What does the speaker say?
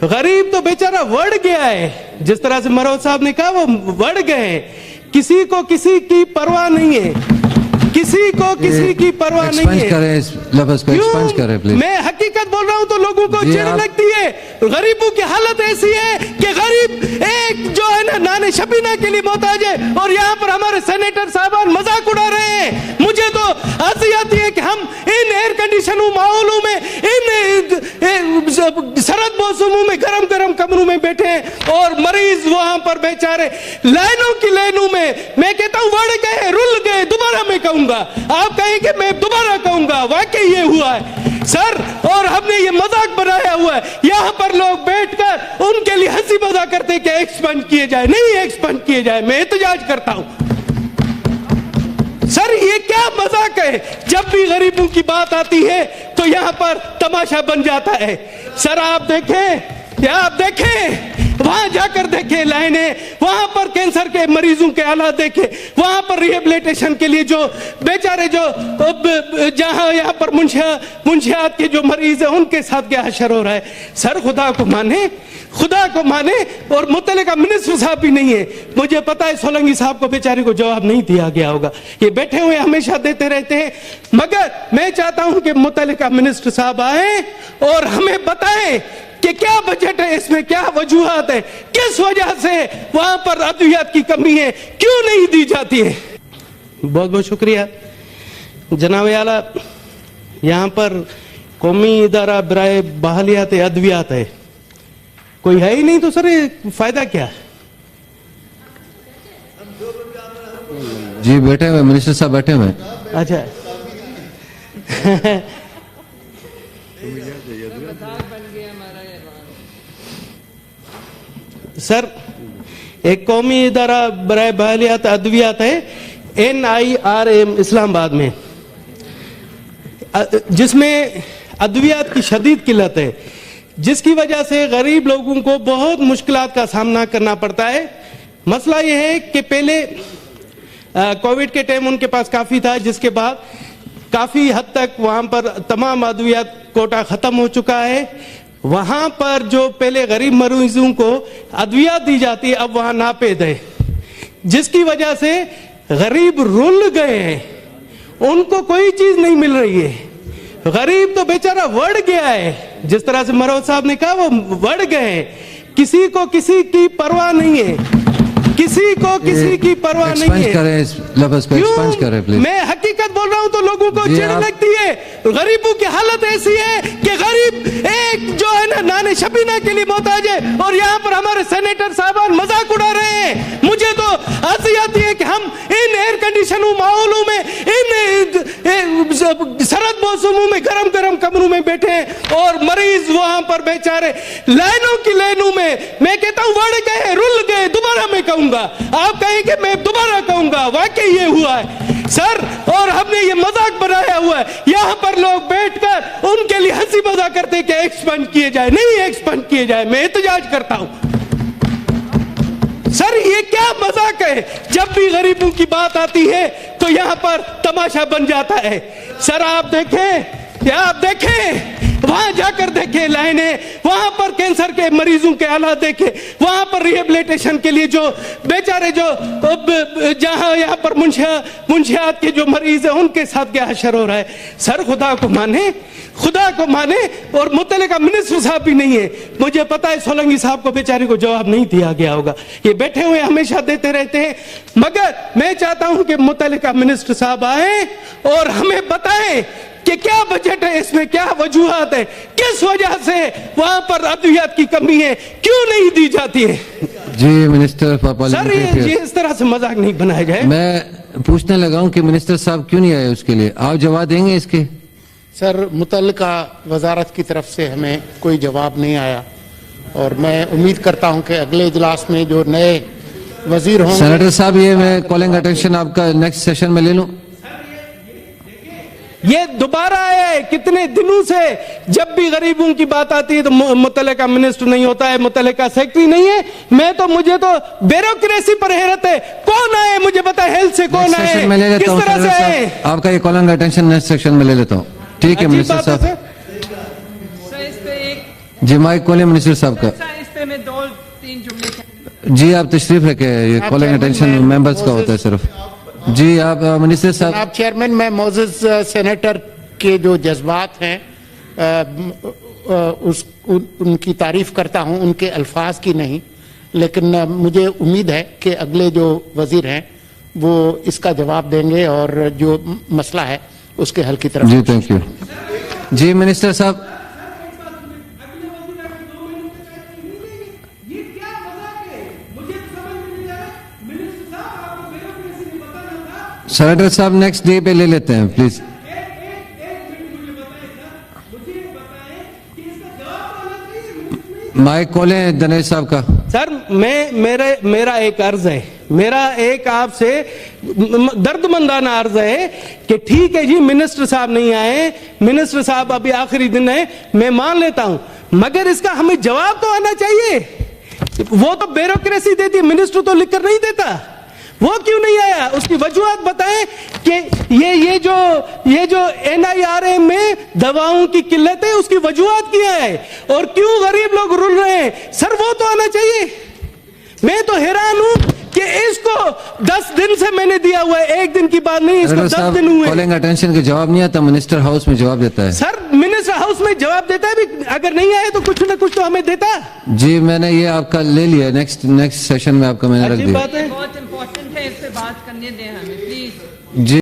गरीब तो बेचारा बढ़ गया है, जिस तरह से मरोज साहब ने कहा वो बढ़ गए हैं। किसी को किसी की परवाह नहीं है, किसी को किसी की परवाह नहीं है। एक्सपेंस करें प्लीज। मैं हकीकत बोल रहा हूं तो लोगों को चिढ़ लगती है। गरीबों की हालत ऐसी है कि गरीब एक जो है ना नाने शबीना के लिए मोहताज है, और यहाँ पर हमारे सेनेटर साहबान मजाक उड़ा रहे हैं। मुझे तो हंसी आती है कि हम इन एयर कंडीशन माहौलों में, इन सरद मौसमों में गरम गरम कमरों में बैठे हैं, और मरीज वहां पर बेचारे लाइनों की लाइनों में, मैं कहता हूं बढ़ गए, रुल गए। दोबारा मैं कहूंगा, आप कहेंगे मैं दोबारा कहूंगा, वाकई ये हुआ है सर। और हमने ये मजाक बनाया हुआ है, यहां पर लोग बैठकर उनके लिए हंसी मजाक करते कि एक्सपेंड किए जाए, नहीं एक्सपेंड किए जाए। मैं एहतजाज करता हूं सर, ये क्या मजाक है? जब भी गरीबों की बात आती है तो यहां पर तमाशा बन जाता है। सर आप देखें, या आप देखें, वहां जाकर देखें लाइनें, वहां पर कैंसर के मरीजों के हालात देखें, वहां पर रिहेबिलिटेशन के लिए जो बेचारे जो जहां यहां पर मुंशियात के जो मरीज है उनके साथ क्या हशर हो रहा है। सर खुदा को माने, खुदा को माने, और मुतल्लिका मिनिस्टर साहब भी नहीं है। मुझे पता है सोलंकी साहब को बेचारे को जवाब नहीं दिया गया होगा, ये बैठे हुए हमेशा देते रहते हैं। मगर मैं चाहता हूं कि मुतल्लिका मिनिस्टर साहब आए और हमें बताएं कि क्या बजट है, इसमें क्या वजूहात है, किस वजह से वहां पर अद्वियात की कमी है, क्यों नहीं दी जाती है। बहुत बहुत शुक्रिया जनाब आला। यहाँ पर कौमी इदारा बराए बहालियात अद्वियात है, कोई है ही नहीं, तो सर फायदा क्या है? जी बैठे हुए मिनिस्टर साहब बैठे हुए। अच्छा सर, एक कौमी इदारा बराए बहालियात अद्वियात है NIRM इस्लामाबाद में, जिसमें अद्वियात की शदीद किल्लत है, जिसकी वजह से गरीब लोगों को बहुत मुश्किलात का सामना करना पड़ता है। मसला यह है कि पहले कोविड के टाइम उनके पास काफ़ी था, जिसके बाद काफ़ी हद तक वहाँ पर तमाम अद्वियात कोटा ख़त्म हो चुका है। वहाँ पर जो पहले गरीब मरीजों को अद्वियात दी जाती है, अब वहाँ नापेद है, जिसकी वजह से गरीब रुल गए हैं, उनको कोई चीज़ नहीं मिल रही है। गरीब तो बेचारा बढ़ गया है, जिस तरह से मरोज साहब ने कहा वो बढ़ गए हैं। किसी को किसी की परवाह नहीं है, किसी को किसी की परवाह नहीं है। मैं हकीकत बोल रहा हूं तो लोगों को चिढ़ लगती है। गरीबों की हालत ऐसी है कि गरीब एक जो है ना नाने शबीना के लिए मोहताज है, और यहाँ पर हमारे सेनेटर साहबान मजाक उड़ा रहे हैं। मुझे तो हंसी आती है कि हम इन एयर कंडीशन माहौलों में, इन सरद मौसमों में गरम गरम कमरों में बैठे हैं, और मरीज वहां पर बेचारे लाइनों की लाइनों में, मैं कहता हूं बढ़ गए, रुल गए। दोबारा मैं कहूंगा, आप कहेंगे मैं दोबारा कहूंगा, वाकई ये हुआ है सर। और हमने ये मजाक बनाया हुआ है, यहां पर लोग बैठकर उनके लिए हंसी मजाक करते कि एक्सपेंड किए जाए, नहीं एक्सपेंड किए जाए। मैं एहतजाज करता हूं सर, ये क्या मजाक है? जब भी गरीबों की बात आती है तो यहां पर तमाशा बन जाता है। सर आप देखें, या आप देखें, वहां जाकर देखें लाइनें, वहां पर कैंसर के मरीजों के हालात देखें, वहां पर रिहेबिलिटेशन के लिए जो बेचारे जो जहां यहाँ पर मुंशियात के जो मरीज है उनके साथ क्या हशर हो रहा है। सर खुदा को माने, खुदा को माने, और मुतल्लिका मिनिस्टर साहब भी नहीं है। मुझे पता है सोलंकी साहब को बेचारे को जवाब नहीं दिया गया होगा, ये बैठे हुए हमेशा देते रहते हैं। मगर मैं चाहता हूं कि मुतल्लिका मिनिस्टर साहब आए और हमें बताएं कि क्या बजट है, इसमें क्या वजूहात है, किस वजह से वहां पर अद्वियात की कमी है, क्यों नहीं दी जाती है। जी मिनिस्टर सर ये इस तरह से मजाक नहीं बनाया जाए। मैं पूछने लगा हूं कि मिनिस्टर साहब क्यों नहीं आए, उसके लिए आप जवाब देंगे इसके? सर मुतल्लिका वजारत की तरफ से हमें कोई जवाब नहीं आया, और मैं उम्मीद करता हूं कि अगले इजलास में जो नए वजीर होंगे। सेनेटर साहब ये मैं कॉलिंग अटेंशन आपका नेक्स्ट सेशन में ले लूं। ये दोबारा आया है कितने दिनों से, जब भी गरीबों की बात आती है तो मुतल्लिका मिनिस्टर नहीं होता है, मुतल्लिका सेक्रेटरी नहीं है। मैं तो ब्यूरोक्रेसी पर हैरत है, कौन आए मुझे पता है, हेल्थ से कौन आए, किस तरह से आए। आपका ये कॉलिंग अटेंशन नेक्स्ट सेक्शन में ले लेता हूँ, ठीक है मिनिस्टर साहब। जी माइक कॉलिंग मिनिस्टर साहब का। इस पे मैं 2-3 जुमले जी आप तशरीफ रखें, ये आप कॉलिंग चेयरमैन, अटेंशन मैं मेंबर्स का होता है सिर्फ। जी आप मिनिस्टर साहब। जनाब चेयरमैन, मैं मोजेस सेनेटर के जो जज्बात हैं उनकी तारीफ करता हूं, उनके अल्फाज की नहीं, लेकिन मुझे उम्मीद है कि अगले जो वजीर हैं वो इसका जवाब देंगे और जो मसला है उसके हल की तरफ। जी थैंक यू। जी मिनिस्टर साहब। सेनेटर साहब नेक्स्ट डे पे ले लेते हैं प्लीज। माइक कॉलें दिनेश साहब का। सर मेरा एक अर्ज है, मेरा एक आपसे दर्दमंदाना अर्ज है कि ठीक है जी मिनिस्टर साहब नहीं आए, मिनिस्टर साहब अभी आखिरी दिन है, मैं मान लेता हूं, मगर इसका हमें जवाब तो आना चाहिए। वो तो ब्यूरोक्रेसी देती है, मिनिस्टर तो लिखकर नहीं देता। वो क्यों नहीं आया, उसकी वजूहत बताएं कि ये जो NIRM में दवाओं की किल्लत है उसकी वजूहत क्या है और क्यों गरीब लोग रुल रहे हैं, सर वो तो आना चाहिए। मैं तो हैरान हूं कि इसको 10 दिन से मैंने दिया हुआ है, एक दिन की बात नहीं, इसको 10 दिन हुए। कॉलिंग अटेंशन के जवाब नहीं आता, मिनिस्टर हाउस में जवाब देता है। सर मिनिस्टर हाउस में जवाब देता है भी, अगर नहीं आए तो कुछ ना कुछ तो हमें देता। जी मैंने ये आपका ले लिया, नेक्स्ट सेशन में आपका मैंने रख अजीब दिया। बात है। बहुत इंपॉर्टेंट है, इस पे बात करने दें हमें प्लीज। जी